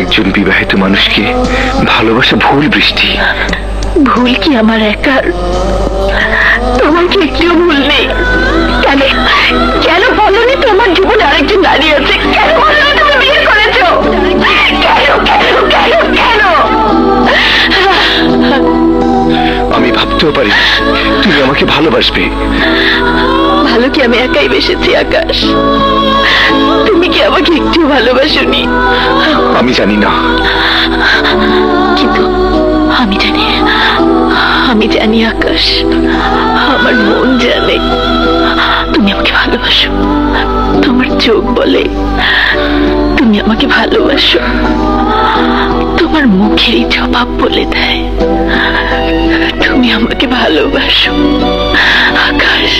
একজন বিবাহিত মানুষকে ভালোবাসা ভুল বৃষ্টি। ভুল কি আমার একার? তোমার কি একটিও ভুল নেই? কেন কেন বলনি তোমার জীবনে আরেকজন নারী আছে? কেন বলনি তুমি বিয়ে করেছো? কেন কেন কেন কেন? আমি ভাবতেও পারি তুমি আমাকে ভালোবাসবে। ভালো কি আমি একাই বেসেছি আকাশ? তুমি কি আমাকে একটু ভালোবাসোনি? আমি জানি না, কিন্তু আমি জানি আকাশ, আমার মন জানে তুমি আমাকে ভালোবাসো। তোমার চোখ বলে তুমি আমাকে ভালোবাসো। তোমার মুখের জবাব বলে দেয় তুমি আমাকে ভালোবাসো আকাশ।